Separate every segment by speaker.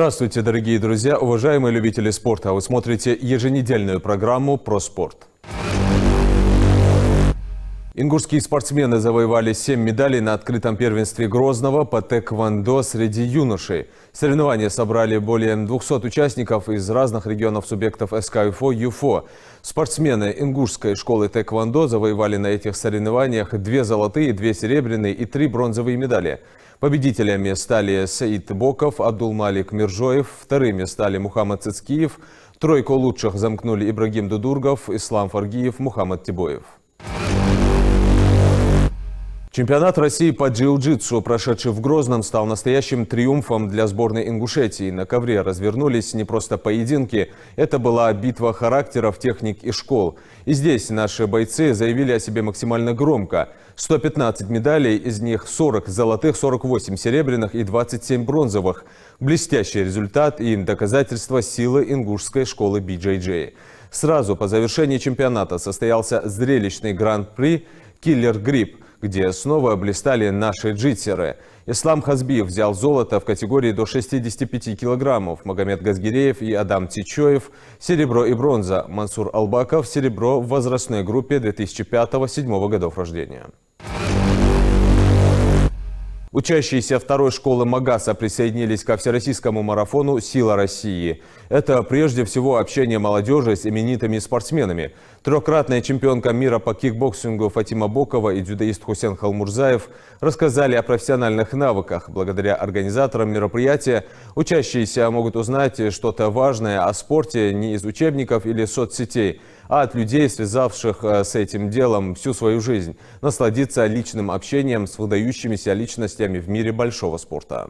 Speaker 1: Здравствуйте, дорогие друзья, уважаемые любители спорта. Вы смотрите еженедельную программу про спорт. Ингушские спортсмены завоевали 7 медалей на открытом первенстве Грозного по тэквондо среди юношей. Соревнования собрали более 200 участников из разных регионов субъектов СК ЮФО ЮФО. Спортсмены Ингушской школы тэквондо завоевали на этих соревнованиях 2 золотые, 2 серебряные и 3 бронзовые медали. Победителями стали Саид Боков, Абдулмалик Миржоев, вторыми стали Мухаммад Цицкиев, тройку лучших замкнули Ибрагим Дудургов, Ислам Фаргиев, Мухаммад Тибоев. Чемпионат России по джиу-джитсу, прошедший в Грозном, стал настоящим триумфом для сборной Ингушетии. На ковре развернулись не просто поединки, это была битва характеров, техник и школ. И здесь наши бойцы заявили о себе максимально громко. 115 медалей, из них 40 золотых, 48 серебряных и 27 бронзовых. Блестящий результат и доказательство силы ингушской школы BJJ. Сразу по завершении чемпионата состоялся зрелищный гран-при «Киллер Грипп», где снова блистали наши джитсеры. Ислам Хазбиев взял золото в категории до 65 килограммов, Магомед Газгиреев и Адам Тичоев – серебро и бронза, Мансур Албаков – серебро в возрастной группе 2005-2007 годов рождения. Учащиеся второй школы Магаса присоединились ко всероссийскому марафону «Сила России». Это прежде всего общение молодежи с именитыми спортсменами. Трехкратная чемпионка мира по кикбоксингу Фатима Бокова и дзюдоист Хусен Халмурзаев рассказали о профессиональных навыках. Благодаря организаторам мероприятия учащиеся могут узнать что-то важное о спорте не из учебников или соцсетей, а от людей, связавших с этим делом всю свою жизнь, насладиться личным общением с выдающимися личностями в мире большого спорта.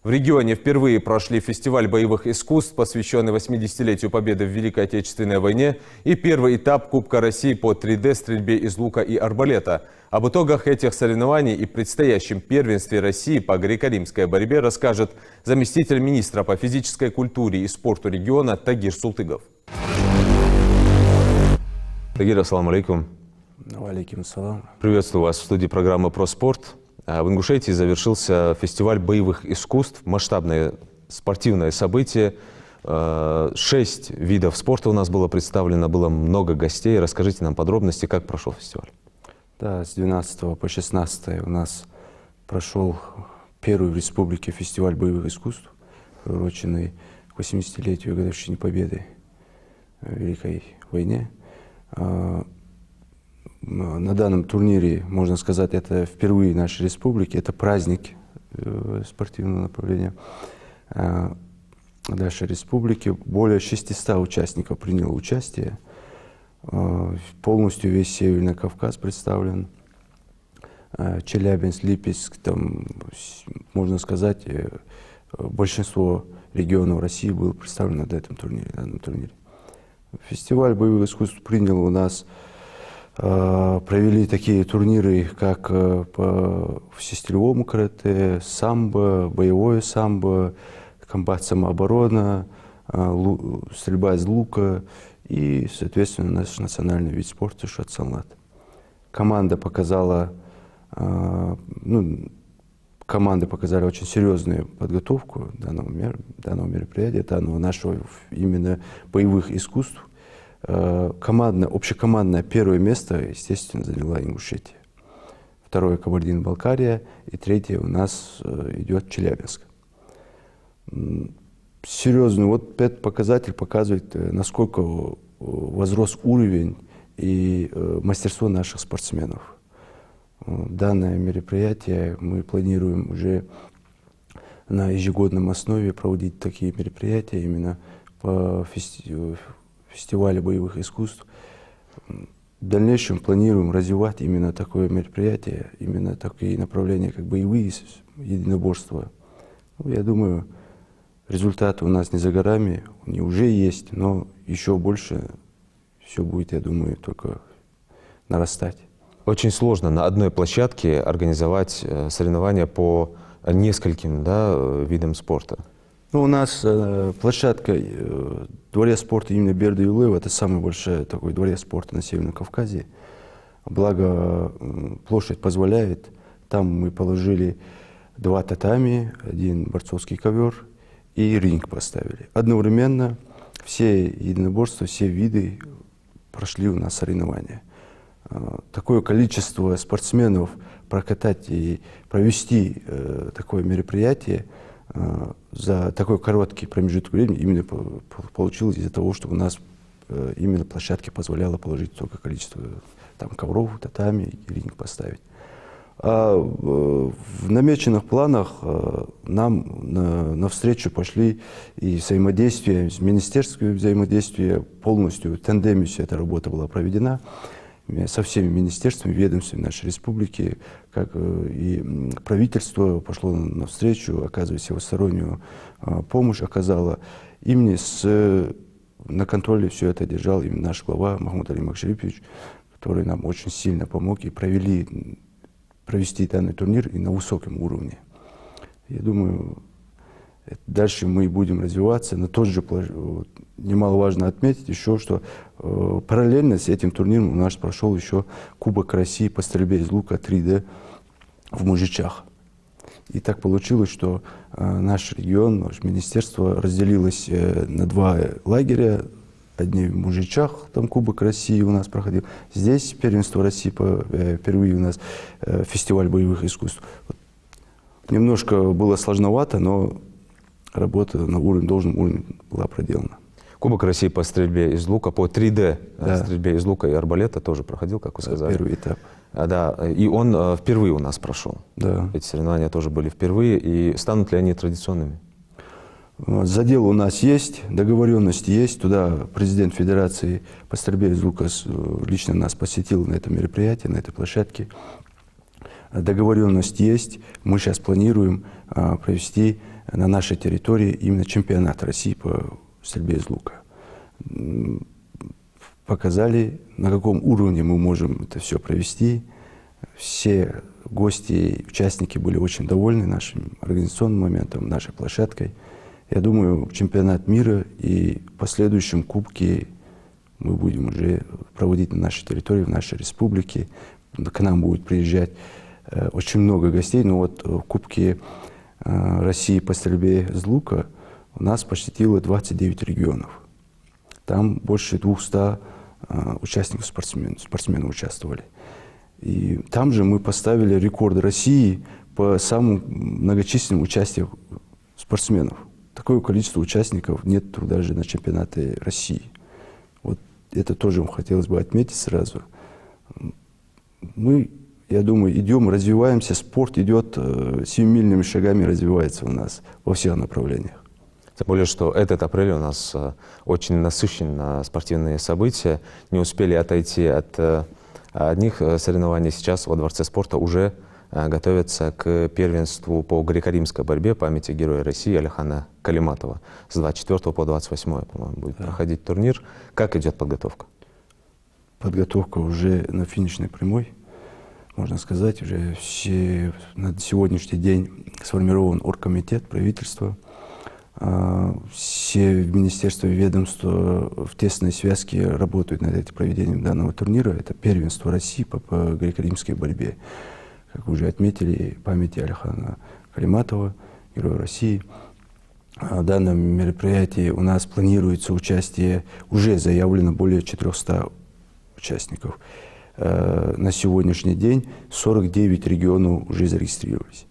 Speaker 1: В регионе впервые прошли фестиваль боевых искусств, посвященный 80-летию победы в Великой Отечественной войне, и первый этап Кубка России по 3D-стрельбе из лука и арбалета. Об итогах этих соревнований и предстоящем первенстве России по греко-римской борьбе расскажет заместитель министра по физической культуре и спорту региона Тагир Султыгов. Тагир, ассаламу алейкум.
Speaker 2: Алейкум ассалам.
Speaker 1: Приветствую вас в студии программы «Про спорт». В Ингушетии завершился фестиваль боевых искусств, масштабное спортивное событие. 6 видов спорта у нас было представлено, было много гостей. Расскажите нам подробности, как прошел фестиваль.
Speaker 2: Да, с 12 по 16 у нас прошел первый в республике фестиваль боевых искусств, приуроченный к 80-летию годовщины победы в Великой войне. На данном турнире, можно сказать, это впервые в нашей республике, это праздник спортивного направления нашей республики. Более 600 участников приняло участие. Полностью весь Северный Кавказ представлен. Челябинск, Липецк, там, можно сказать, большинство регионов России было представлено на этом турнире, данном турнире. Фестиваль боевых искусств принял у нас. Провели такие турниры, как по всестилевому карате, самбо, боевое самбо, комбат самооборона, стрельба из лука и, соответственно, наш национальный вид спорта шат-салат. Команды показали очень серьезную подготовку данного мероприятия, данного нашего именно боевых искусств. Общекомандное первое место, естественно, заняла Ингушетия. Второе — Кабардино-Балкария. И третье у нас идет Челябинск. Серьезно, вот этот показатель показывает, насколько возрос уровень и мастерство наших спортсменов. Данное мероприятие мы планируем уже на ежегодном основе проводить такие мероприятия именно по фестиваля боевых искусств. В дальнейшем планируем развивать именно такое мероприятие, именно такие направления, как боевые единоборства. Я думаю, результаты у нас не за горами, они уже есть, но еще больше все будет, я думаю, только нарастать.
Speaker 1: Очень сложно на одной площадке организовать соревнования по нескольким видам спорта.
Speaker 2: У нас площадка дворец спорта имени Бердыева, это самый большой такой дворец спорта на Северном Кавказе. Благо площадь позволяет, там мы положили 2 татами, 1 борцовский ковер и ринг поставили. Одновременно все единоборства, все виды прошли у нас соревнования. Такое количество спортсменов прокатать и провести такое мероприятие за такой короткий промежуток времени именно получилось из-за того, что у нас именно площадки позволяло положить столько количества там, ковров, татами и ринг поставить. А в намеченных планах нам навстречу пошли и взаимодействие, министерское взаимодействие, полностью в тандеме вся эта работа была проведена со всеми министерствами, ведомствами нашей республики, как и правительство пошло навстречу, оказывая всестороннюю помощь, оказало. Именно на контроле все это держал именно наш глава Махмуд Али Макшарипович, который нам очень сильно помог и провести данный турнир и на высоком уровне. Я думаю, дальше мы будем развиваться. Но тоже немаловажно отметить еще, что параллельно с этим турниром у нас прошел еще Кубок России по стрельбе из лука 3D в Мужичах. И так получилось, что наш регион, наше министерство разделилось на 2 лагеря. Одни в Мужичах, там Кубок России у нас проходил. Здесь первенство России, впервые у нас фестиваль боевых искусств. Немножко было сложновато, но работа на должном уровне была проделана.
Speaker 1: Кубок России по стрельбе из лука, по 3D
Speaker 2: Да.
Speaker 1: стрельбе из лука и арбалета тоже проходил, как вы сказали.
Speaker 2: Первый этап.
Speaker 1: Да, и он впервые у нас прошел.
Speaker 2: Да.
Speaker 1: Эти соревнования тоже были впервые. И станут ли они традиционными?
Speaker 2: Задел у нас есть, договоренность есть. Туда президент Федерации по стрельбе из лука лично нас посетил на этом мероприятии, на этой площадке. Договоренность есть. Мы сейчас планируем провести на нашей территории именно чемпионат России по стрельбе из лука. Показали, на каком уровне мы можем это все провести. Все гости и участники были очень довольны нашим организационным моментом, нашей площадкой. Я думаю, чемпионат мира и последующем кубке мы будем уже проводить на нашей территории, в нашей республике. К нам будет приезжать очень много гостей. Но вот в Кубке России по стрельбе из лука у нас посетило 29 регионов. Там больше 200 участников, спортсменов участвовали. И там же мы поставили рекорд России по самому многочисленному участию спортсменов. Такое количество участников нет даже на чемпионате России. Вот это тоже хотелось бы отметить сразу. Мы, я думаю, идем, развиваемся, спорт идет семимильными шагами, развивается у нас во всех направлениях.
Speaker 1: Тем более, что этот апрель у нас очень насыщен на спортивные события. Не успели отойти от одних соревнований. Сейчас во Дворце спорта уже готовятся к первенству по греко-римской борьбе памяти Героя России Алихана Калиматова. С 24 по 28, по-моему, будет проходить турнир. Как идет подготовка?
Speaker 2: Подготовка уже на финишной прямой, можно сказать. Уже на сегодняшний день сформирован оргкомитет правительства. Все министерства и ведомства в тесной связке работают над этим проведением данного турнира. Это первенство России по греко-римской борьбе. Как вы уже отметили, памяти Алихана Калиматова, Героя России. В данном мероприятии у нас планируется участие, уже заявлено более 400 участников. На сегодняшний день 49 регионов уже зарегистрировались.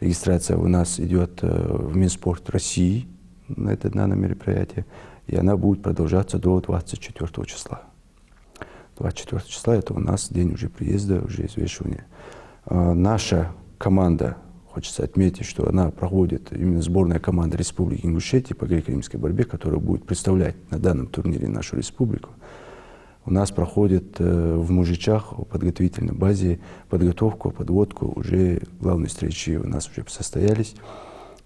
Speaker 2: Регистрация у нас идет в Минспорт России на это данное мероприятие, и она будет продолжаться до 24 числа. 24 числа это у нас день уже приезда, уже извешивания. Наша команда, хочется отметить, что она проходит, именно сборная команда Республики Ингушетия по греко-римской борьбе, которая будет представлять на данном турнире нашу республику. У нас проходит в Мужичах, в подготовительной базе, подготовку, подводку. Уже главные встречи у нас уже состоялись,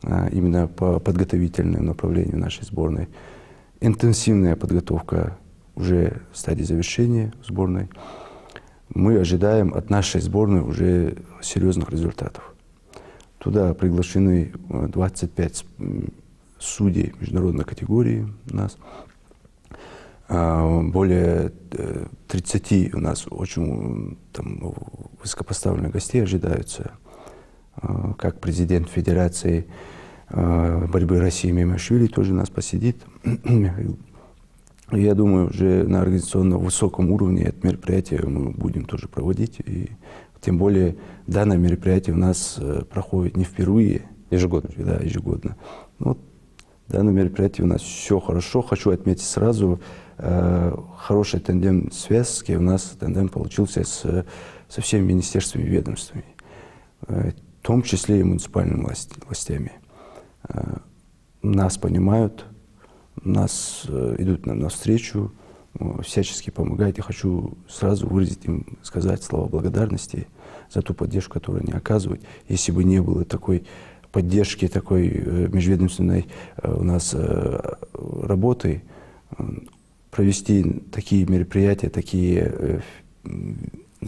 Speaker 2: именно по подготовительному направлению нашей сборной. Интенсивная подготовка уже в стадии завершения сборной. Мы ожидаем от нашей сборной уже серьезных результатов. Туда приглашены 25 судей международной категории у нас. Более 30 у нас очень высокопоставленных гостей ожидаются. как президент Федерации борьбы России Мемашвили тоже нас посетит. Я думаю, уже на организационно высоком уровне это мероприятие мы будем тоже проводить. И тем более данное мероприятие у нас проходит не впервые.
Speaker 1: Ежегодно.
Speaker 2: Да, ежегодно. Вот, данное мероприятие у нас все хорошо. Хочу отметить сразу хороший тандем связки. У нас тандем получился со всеми министерствами и ведомствами, в том числе и муниципальными властями. Нас понимают, нас идут нам навстречу, всячески помогают. Я хочу сразу выразить им, сказать слова благодарности за ту поддержку, которую они оказывают. Если бы не было такой поддержки, такой межведомственной у нас работы, провести такие мероприятия, такие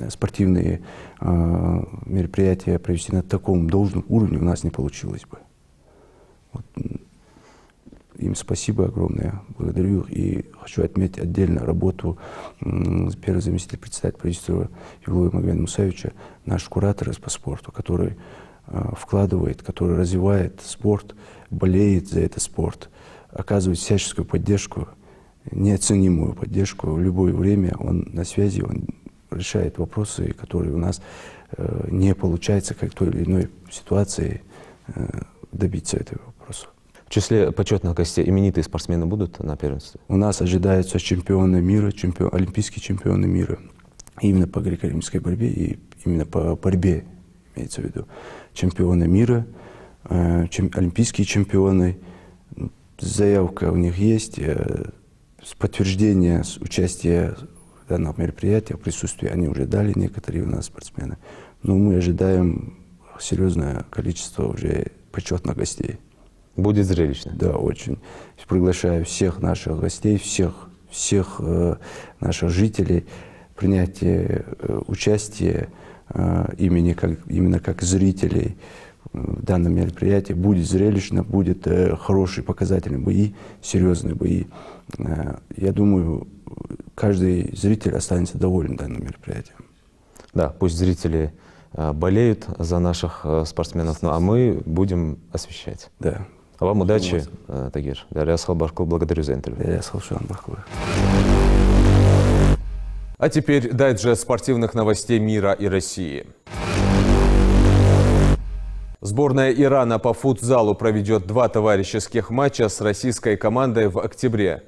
Speaker 2: спортивные мероприятия провести на таком должном уровне у нас не получилось бы. Вот. Им спасибо огромное, благодарю их. И хочу отметить отдельно работу первого заместителя председателя правительства Юлуя Магомеда Мусаевича, наш куратор по спорту, который вкладывает, который развивает спорт, болеет за этот спорт, оказывает всяческую поддержку, неоценимую поддержку. В любое время он на связи, он решает вопросы, которые у нас не получается, как в той или иной ситуации добиться этого вопроса.
Speaker 1: В числе почетных гостей именитые спортсмены будут на первенстве?
Speaker 2: У нас ожидаются чемпионы мира, олимпийские чемпионы мира. Именно по греко-римской борьбе и именно по борьбе, имеется в виду. Чемпионы мира, олимпийские чемпионы. Заявка у них есть, с подтверждения участия в данном мероприятии, присутствии они уже дали некоторые у нас спортсмены. Но мы ожидаем серьезное количество уже почетных гостей.
Speaker 1: Будет зрелищно.
Speaker 2: Да, очень. Приглашаю всех наших гостей, всех наших жителей принять участие именно как зрителей в данном мероприятии. Будет зрелищно, будет хорошие показательные бои, серьезные бои. Я думаю, каждый зритель останется доволен данным мероприятием. Да,
Speaker 1: пусть зрители болеют за наших спортсменов, ну а мы будем освещать.
Speaker 2: Да.
Speaker 1: А вам удачи, Тагир. Дарьяс Халбаркул, благодарю за интервью.
Speaker 2: Дарьяс Халбаркул.
Speaker 1: А теперь дайджест спортивных новостей мира и России. Сборная Ирана по футзалу проведет 2 товарищеских матча с российской командой в октябре.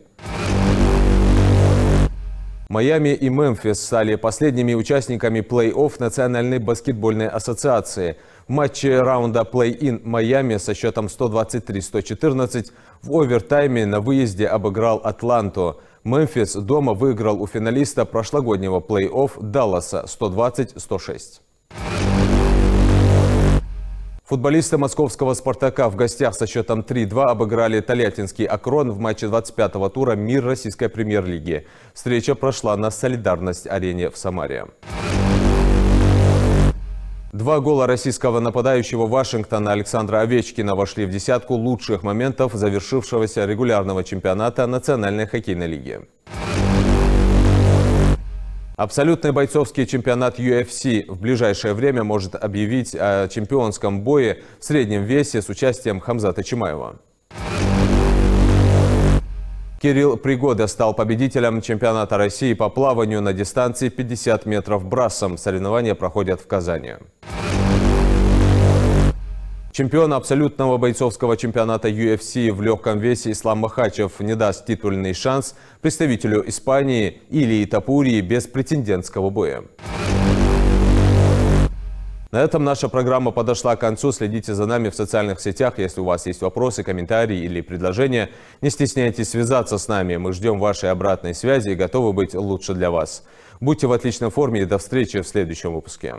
Speaker 1: Майами и Мемфис стали последними участниками плей-офф Национальной баскетбольной ассоциации. В матче раунда плей-ин Майами со счетом 123-114 в овертайме на выезде обыграл Атланту. Мемфис дома выиграл у финалиста прошлогоднего плей-офф Далласа 120-106. Футболисты московского «Спартака» в гостях со счетом 3-2 обыграли Тольяттинский «Акрон» в матче 25-го тура «Мир» российской премьер-лиги. Встреча прошла на «Солидарность-арене» в Самаре. 2 гола российского нападающего Вашингтона Александра Овечкина вошли в десятку лучших моментов завершившегося регулярного чемпионата Национальной хоккейной лиги. Абсолютный бойцовский чемпионат UFC в ближайшее время может объявить о чемпионском бое в среднем весе с участием Хамзата Чимаева. Кирилл Пригода стал победителем чемпионата России по плаванию на дистанции 50 метров брасом. Соревнования проходят в Казани. Чемпион абсолютного бойцовского чемпионата UFC в легком весе Ислам Махачев не даст титульный шанс представителю Испании Илии Тапурии без претендентского боя. На этом наша программа подошла к концу. Следите за нами в социальных сетях. Если у вас есть вопросы, комментарии или предложения, не стесняйтесь связаться с нами. Мы ждем вашей обратной связи и готовы быть лучше для вас. Будьте в отличной форме и до встречи в следующем выпуске.